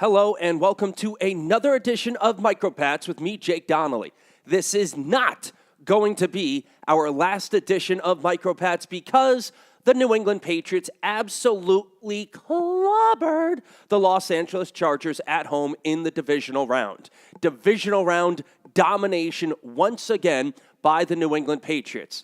Hello and welcome to another edition of MicroPats with me, Jake Donnelly. This is not going to be our last edition of MicroPats because the New England Patriots absolutely clobbered the Los Angeles Chargers at home in the divisional round. Divisional round domination once again by the New England Patriots.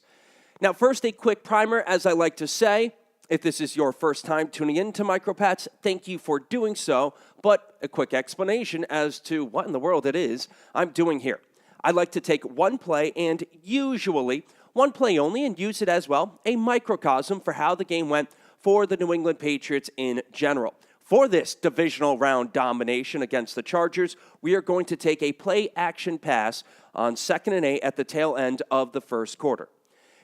Now, first, a quick primer, as I like to say. If this is your first time tuning in to MicroPats, thank you for doing so, but a quick explanation as to what in the world it is I'm doing here. I like to take one play and usually one play only and use it as well, a microcosm for how the game went for the New England Patriots in general. For this divisional round domination against the Chargers, we are going to take a play action pass on 2nd and 8 at the tail end of the first quarter.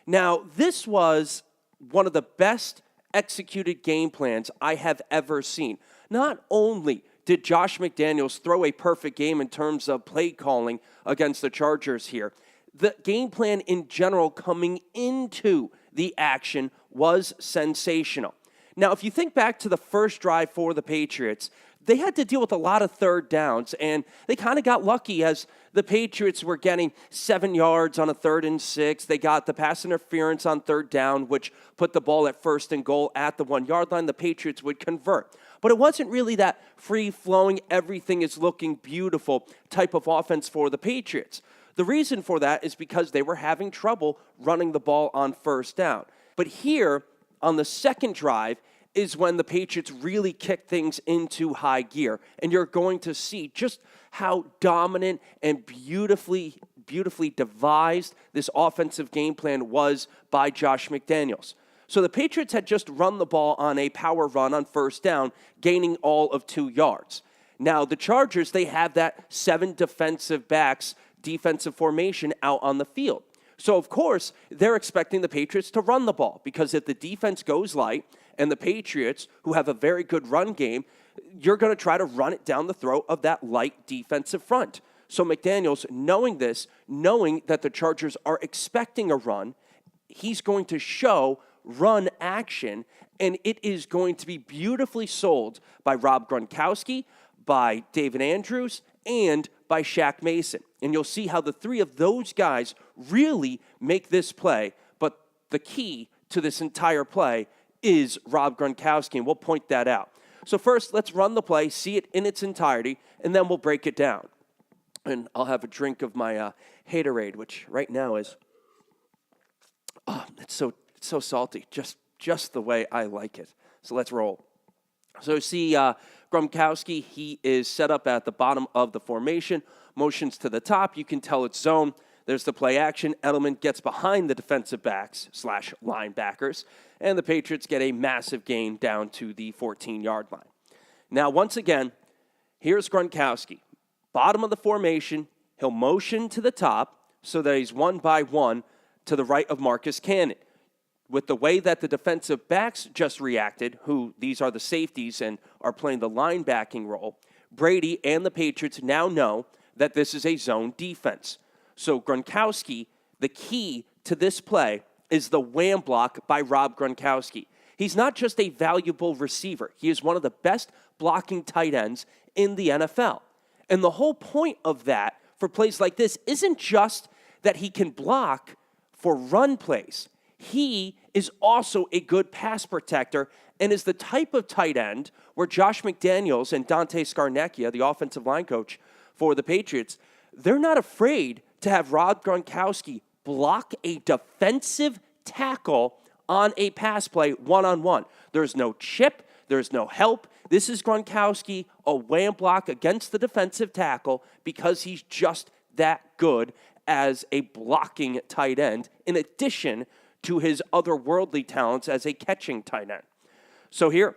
Now, this was one of the best executed game plans I have ever seen. Not only did Josh McDaniels throw a perfect game in terms of play calling against the Chargers here, the game plan in general coming into the action was sensational. Now, if you think back to the first drive for the Patriots, they had to deal with a lot of third downs, and they kind of got lucky as the Patriots were getting 7 yards on a 3rd and 6. They got the pass interference on 3rd down, which put the ball at 1st and goal at the 1-yard line. The Patriots would convert. But it wasn't really that free-flowing, everything is looking beautiful type of offense for the Patriots. The reason for that is because they were having trouble running the ball on 1st down. But here, on the second drive, is when the Patriots really kick things into high gear. And you're going to see just how dominant and beautifully devised this offensive game plan was by Josh McDaniels. So the Patriots had just run the ball on a power run on 1st down, gaining all of 2 yards. Now, the Chargers, they have that 7 defensive backs defensive formation out on the field. So, of course, they're expecting the Patriots to run the ball because if the defense goes light and the Patriots, who have a very good run game, you're going to try to run it down the throat of that light defensive front. So McDaniels, knowing this, knowing that the Chargers are expecting a run, he's going to show run action, and it is going to be beautifully sold by Rob Gronkowski, by David Andrews, and by Shaq Mason. And you'll see how the three of those guys really make this play, but the key to this entire play is Rob Gronkowski, and we'll point that out. So first, let's run the play, see it in its entirety, and then we'll break it down. And I'll have a drink of my Haterade, which right now is, it's so salty, just the way I like it. So let's roll. So see Gronkowski, he is set up at the bottom of the formation, motions to the top. You can tell it's zone. There's the play action. Edelman gets behind the defensive backs / linebackers, and the Patriots get a massive gain down to the 14-yard line. Now, once again, here's Gronkowski. Bottom of the formation, he'll motion to the top so that he's 1 by 1 to the right of Marcus Cannon. With the way that the defensive backs just reacted, who these are the safeties and are playing the linebacking role, Brady and the Patriots now know that this is a zone defense. So Gronkowski, the key to this play is the wham block by Rob Gronkowski. He's not just a valuable receiver. He is one of the best blocking tight ends in the NFL. And the whole point of that for plays like this isn't just that he can block for run plays. He is also a good pass protector and is the type of tight end where Josh McDaniels and Dante Scarnecchia, the offensive line coach for the Patriots, they're not afraid to have Rob Gronkowski block a defensive tackle on a pass play one-on-one. There's no chip. There's no help. This is Gronkowski, a wham block against the defensive tackle because he's just that good as a blocking tight end in addition to his otherworldly talents as a catching tight end. So here,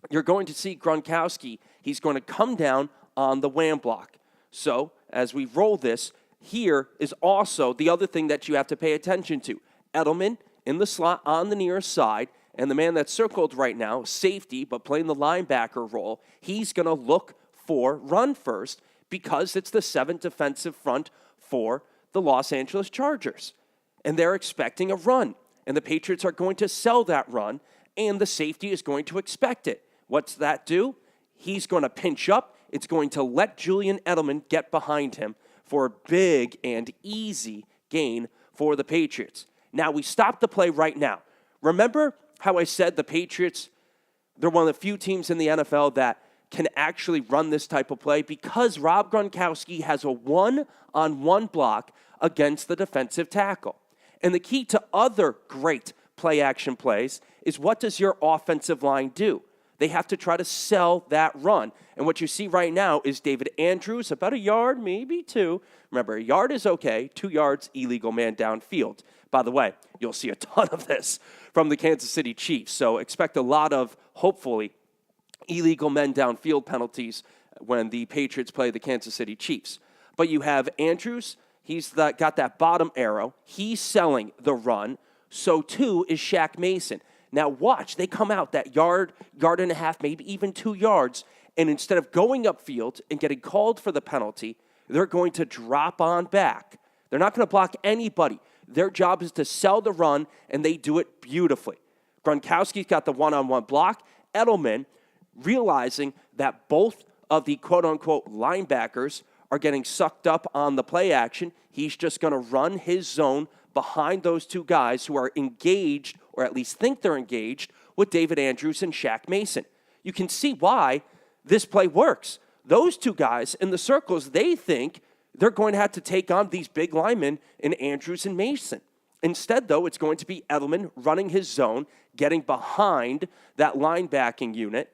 you're going to see Gronkowski. He's going to come down on the wham block. So as we roll this, here is also the other thing that you have to pay attention to. Edelman in the slot on the near side, and the man that's circled right now, safety, but playing the linebacker role, he's going to look for run first because it's the 7th defensive front for the Los Angeles Chargers. And they're expecting a run. And the Patriots are going to sell that run, and the safety is going to expect it. What's that do? He's going to pinch up. it's going to let Julian Edelman get behind him for a big and easy gain for the Patriots. Now, we stop the play right now. Remember how I said the Patriots, they're one of the few teams in the NFL that can actually run this type of play because Rob Gronkowski has a one-on-one block against the defensive tackle. And the key to other great play-action plays is what does your offensive line do? They have to try to sell that run. And what you see right now is David Andrews, about a yard, maybe two. Remember, a yard is okay. 2 yards, illegal man downfield. By the way, you'll see a ton of this from the Kansas City Chiefs. So expect a lot of, hopefully, illegal men downfield penalties when the Patriots play the Kansas City Chiefs. But you have Andrews. He's got that bottom arrow. He's selling the run. So, too, is Shaq Mason. Now, watch. They come out that yard and a half, maybe even 2 yards, and instead of going upfield and getting called for the penalty, they're going to drop on back. They're not going to block anybody. Their job is to sell the run, and they do it beautifully. Gronkowski's got the one-on-one block. Edelman, realizing that both of the quote-unquote linebackers are getting sucked up on the play action, he's just going to run his zone behind those two guys who are engaged, or at least think they're engaged, with David Andrews and Shaq Mason. You can see why this play works. Those two guys in the circles, they think they're going to have to take on these big linemen in Andrews and Mason. Instead, though, it's going to be Edelman running his zone, getting behind that linebacking unit,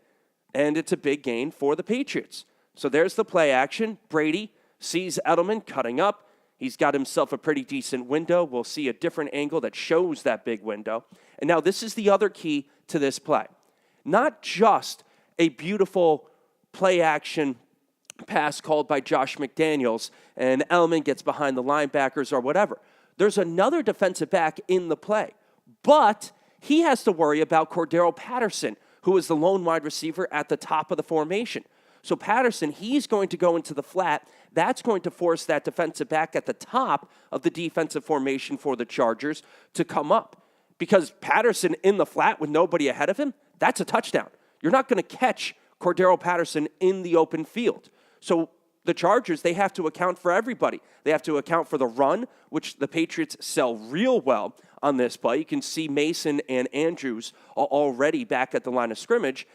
and it's a big gain for the Patriots. So there's the play action. Brady sees Edelman cutting up. He's got himself a pretty decent window. We'll see a different angle that shows that big window. And now this is the other key to this play. Not just a beautiful play action pass called by Josh McDaniels and Edelman gets behind the linebackers or whatever. There's another defensive back in the play, but he has to worry about Cordero Patterson, who is the lone wide receiver at the top of the formation. So Patterson, he's going to go into the flat. That's going to force that defensive back at the top of the defensive formation for the Chargers to come up. Because Patterson in the flat with nobody ahead of him, that's a touchdown. You're not going to catch Cordero Patterson in the open field. So the Chargers, they have to account for everybody. They have to account for the run, which the Patriots sell real well on this play. You can see Mason and Andrews are already back at the line of scrimmage.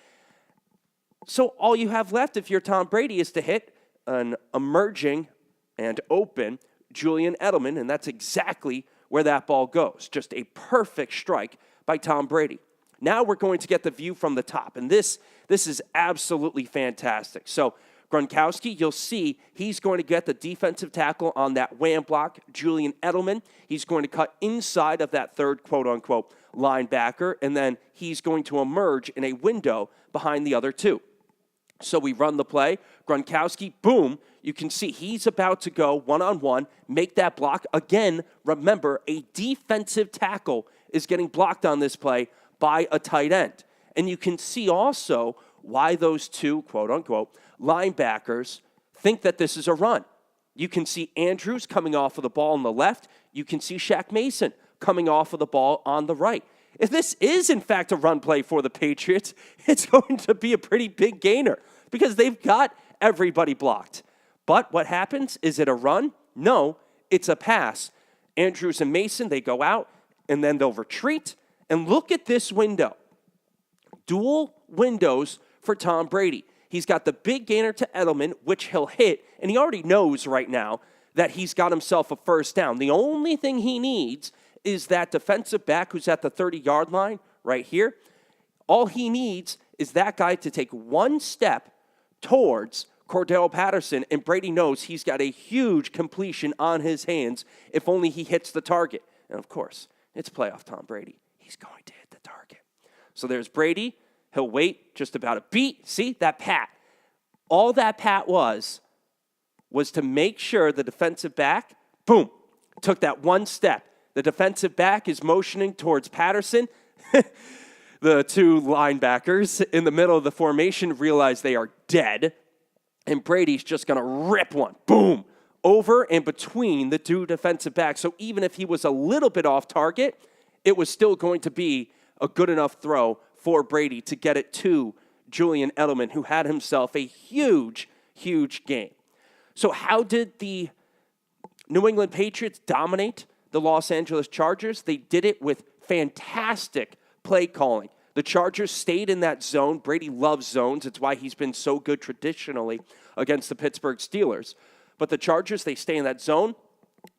So all you have left if you're Tom Brady is to hit an emerging and open Julian Edelman, and that's exactly where that ball goes. Just a perfect strike by Tom Brady. Now we're going to get the view from the top, and this is absolutely fantastic. So Gronkowski, you'll see he's going to get the defensive tackle on that wham block, Julian Edelman. He's going to cut inside of that third quote-unquote linebacker, and then he's going to emerge in a window behind the other two. So we run the play. Gronkowski, boom, you can see he's about to go one-on-one, make that block. Again, remember, a defensive tackle is getting blocked on this play by a tight end. And you can see also why those two, quote-unquote, linebackers think that this is a run. You can see Andrews coming off of the ball on the left. You can see Shaq Mason coming off of the ball on the right. If this is, in fact, a run play for the Patriots, it's going to be a pretty big gainer because they've got everybody blocked. But what happens? Is it a run? No, it's a pass. Andrews and Mason, they go out, and then they'll retreat. And look at this window. Dual windows for Tom Brady. He's got the big gainer to Edelman, which he'll hit, and he already knows right now that he's got himself a first down. The only thing he needs is that defensive back who's at the 30-yard line right here. All he needs is that guy to take one step towards Cordero Patterson, and Brady knows he's got a huge completion on his hands if only he hits the target. And, of course, it's playoff Tom Brady. He's going to hit the target. So there's Brady. He'll wait just about a beat. See, that pat. All that pat was to make sure the defensive back, boom, took that one step. The defensive back is motioning towards Patterson. The two linebackers in the middle of the formation realize they are dead. And Brady's just going to rip one, boom, over and between the two defensive backs. So even if he was a little bit off target, it was still going to be a good enough throw for Brady to get it to Julian Edelman, who had himself a huge huge game. So how did the New England Patriots dominate the Los Angeles Chargers? They did it with fantastic play calling. The Chargers stayed in that zone. Brady loves zones. It's why he's been so good traditionally against the Pittsburgh Steelers. But the Chargers, they stay in that zone.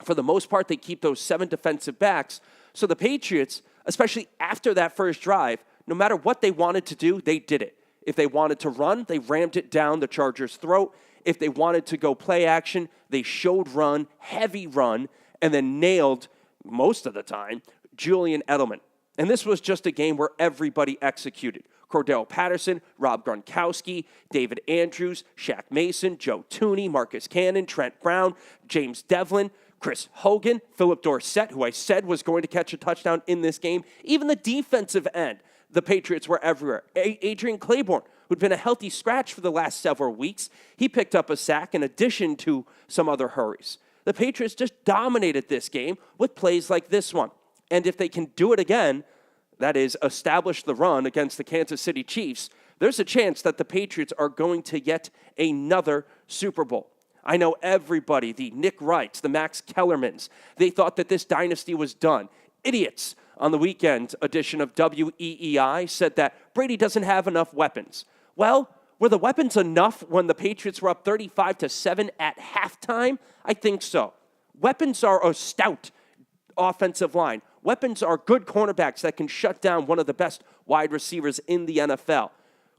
For the most part, they keep those 7 defensive backs. So the Patriots, especially after that first drive, no matter what they wanted to do, they did it. If they wanted to run, they rammed it down the Chargers' throat. If they wanted to go play action, they showed run, heavy run, and then nailed, most of the time, Julian Edelman. And this was just a game where everybody executed. Cordell Patterson, Rob Gronkowski, David Andrews, Shaq Mason, Joe Thuney, Marcus Cannon, Trent Brown, James Devlin, Chris Hogan, Philip Dorsett, who I said was going to catch a touchdown in this game. Even the defensive end, the Patriots were everywhere. Adrian Claiborne, who'd been a healthy scratch for the last several weeks, he picked up a sack in addition to some other hurries. The Patriots just dominated this game with plays like this one. And if they can do it again, that is, establish the run against the Kansas City Chiefs, there's a chance that the Patriots are going to yet another Super Bowl. I know everybody, the Nick Wrights, the Max Kellermans, they thought that this dynasty was done. Idiots on the weekend edition of WEEI said that Brady doesn't have enough weapons. Well, were the weapons enough when the Patriots were up 35-7 at halftime? I think so. Weapons are a stout offensive line. Weapons are good cornerbacks that can shut down one of the best wide receivers in the NFL.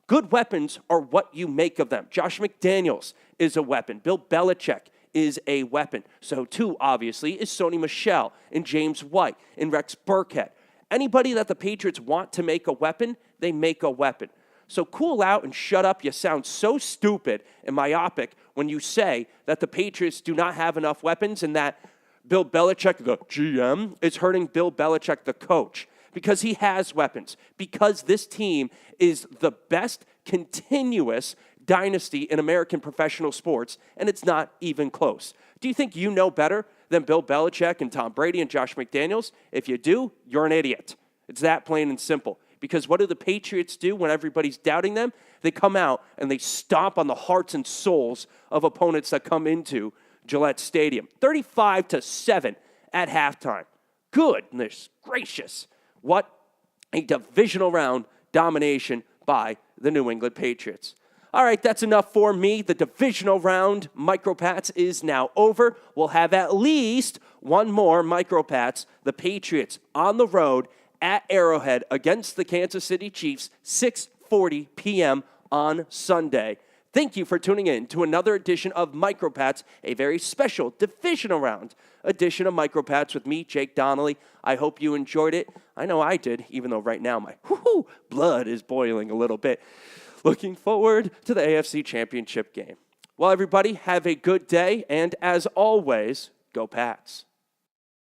Good weapons are what you make of them. Josh McDaniels is a weapon. Bill Belichick is a weapon. So too, obviously, is Sony Michel and James White and Rex Burkhead. Anybody that the Patriots want to make a weapon, they make a weapon. So cool out and shut up. You sound so stupid and myopic when you say that the Patriots do not have enough weapons and that Bill Belichick, the GM, is hurting Bill Belichick, the coach, because he has weapons, because this team is the best continuous dynasty in American professional sports, and it's not even close. Do you think you know better than Bill Belichick and Tom Brady and Josh McDaniels? If you do, you're an idiot. It's that plain and simple. Because what do the Patriots do when everybody's doubting them? They come out and they stomp on the hearts and souls of opponents that come into Gillette Stadium. 35-7 at halftime. Goodness gracious. What a divisional round domination by the New England Patriots. All right, that's enough for me. The divisional round MicroPats is now over. We'll have at least one more MicroPats. The Patriots on the road at Arrowhead against the Kansas City Chiefs, 6:40 p.m. on Sunday. Thank you for tuning in to another edition of MicroPats, a very special divisional round edition of MicroPats with me, Jake Donnelly. I hope you enjoyed it. I know I did, even though right now my blood is boiling a little bit. Looking forward to the AFC Championship game. Well, everybody, have a good day, and as always, go Pats.